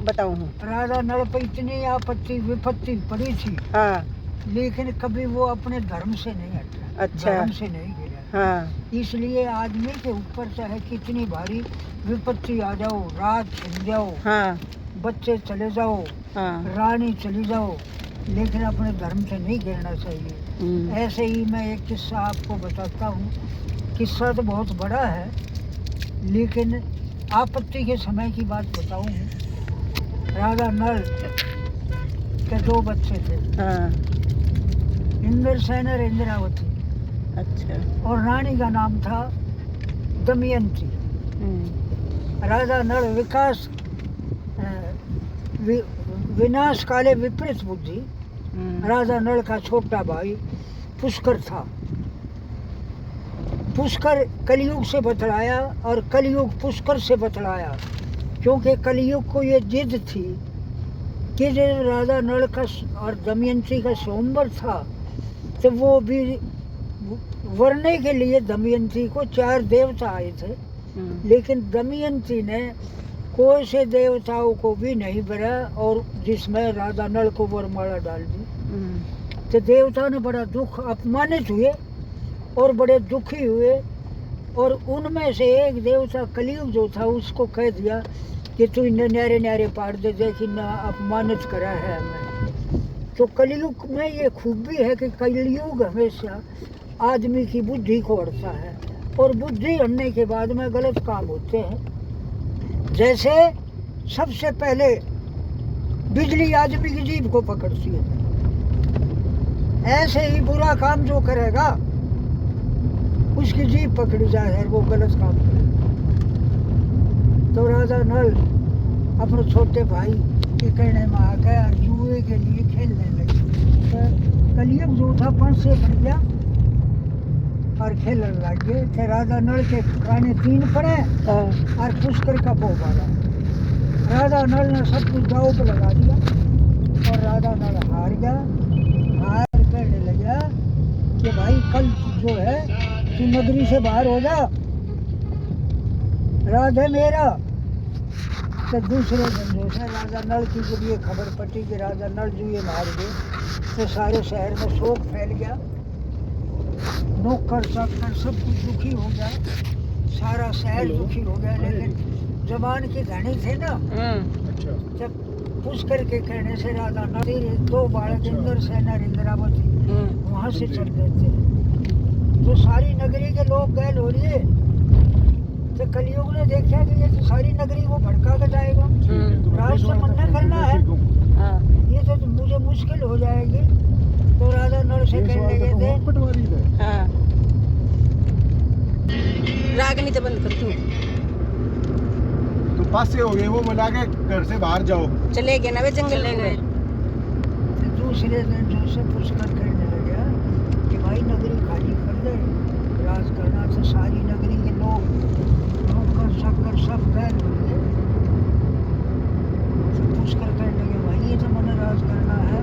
बताऊं हूँ। राजा नल पे इतनी आपत्ति विपत्ति पड़ी थी, हाँ लेकिन कभी वो अपने धर्म से नहीं हटा। अच्छा। धर्म से नहीं गिरा। हाँ इसलिए आदमी के ऊपर चाहे कितनी भारी विपत्ति आ जाओ, रात छिन जाओ, हाँ बच्चे चले जाओ, हाँ रानी चली जाओ, लेकिन अपने धर्म से नहीं गिरना चाहिए। ऐसे ही मैं एक किस्सा आपको बताता हूँ। किस्सा तो बहुत बड़ा है, लेकिन आपत्ति के समय की बात बताऊँ। राजा नल के 2 बच्चे थे, हाँ इंद्रसेन और इंद्रावती। अच्छा। और रानी का नाम था दमयंती। राजा नल विनाश काले विपरीत बुद्धि। राजा नल का छोटा भाई पुष्कर था। पुष्कर कलयुग से बतलाया और कलयुग पुष्कर से बतलाया, क्योंकि कलयुग को ये जिद थी कि जो राजा नल का और दमयंती का स्वयंवर था, तो वो भी वरने के लिए दमयंती को 4 देवता आए थे, लेकिन दमयंती ने कोई से देवताओं को भी नहीं वरा, और जिसमें राजा नल को वरमाला डाल दी। तो देवता ने बड़ा दुख अपमानित हुए और बड़े दुखी हुए, और उनमें से एक देवता कलयुग जो था उसको कह दिया कि तू इन्हें न्यारे न्यारे पार दे, देख इन्हें अपमानित करा है हमें। तो कलयुग में ये खूबी है कि कलयुग हमेशा आदमी की बुद्धि को अड़ता है, और बुद्धि अड़ने के बाद में गलत काम होते हैं। जैसे सबसे पहले बिजली आदमी की जीभ को पकड़ती है, ऐसे ही बुरा काम जो करेगा उसकी जीभ पकड़ी जाए और वो गलत काम करे। तो राजा नल अपने छोटे भाई के कहने में आ गया, जुए के लिए खेलने लगे। तो कलयुग जो था 5 से बढ़ गया और खेलने लग गए। तो राजा नल के काने 3 पड़े और पुष्कर का भोग आया। राजा नल ने सब कुछ दाव पे लगा दिया और राजा नल हार गया। हार कहने लगा कि भाई कल जो है तू नगरी से बाहर हो जा, राधे मेरा। तो दूसरे दिन जो है राजा नल की जब ये खबर पटी कि राजा नल जुए मार गए, तो सारे शहर में शोक फैल गया। नौकर चाकर सब कुछ दुखी हो गया, सारा शहर दुखी हो गया। लेकिन जबान के धनी थे ना, जब पुष्कर के कहने से राजा नल 2 बालक इंद्रसेन और इंद्रावती वहाँ से चल गए थे। तो सारी नगरी के लोग गैल हो रही है। तो कलयुग ने देखा कि ये तो सारी नगरी को भड़का कर जाएगा, राज से मना करना है, ये तो मुझे मुश्किल हो जाएगी। तो राजा नल से कहने लगे थे, राग नहीं तो बंद कर तू पास से हो गए, वो मना के घर से बाहर जाओ। चले गए ना वे जंगल में गए। तो दूसरे दिन जो से पुष्कर कहने लगा कि भाई नगरी खाली कर दे, राज करना। तो सारी नगरी के लोग नौकर चाकर सब गैर हो गए। तो पुष्कर कहने लगे भाई ये तो मैंने राज करना है,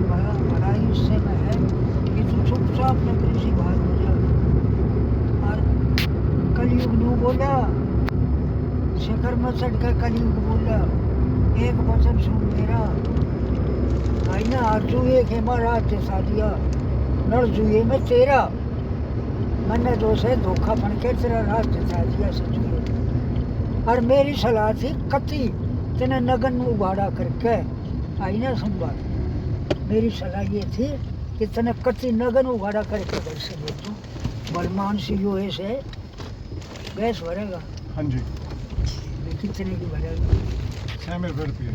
बड़ा ही इससे में है कि तू चुपचाप नगरी से बाहर हो जा। और कलयुग ने बोला, शिखर में चढ़ कर कलयुग बोला, एक वचन सुन मेरा, भाई ना जुए के मारा सा दिया, नल जुए में तेरा, मैंने जो से धोखा बन के तेरा राज जता दिया सजुए। और मेरी सलाह थी कति तेने नगन उबाड़ा करके आई ना संभाल। मेरी सलाह ये थी कि तेने कति नगन उबाड़ा करके घर से भेजूं। बलमान सी जो है से गैस भरेगा। हाँ जी, कितने की भरेगा? 6 रुपये।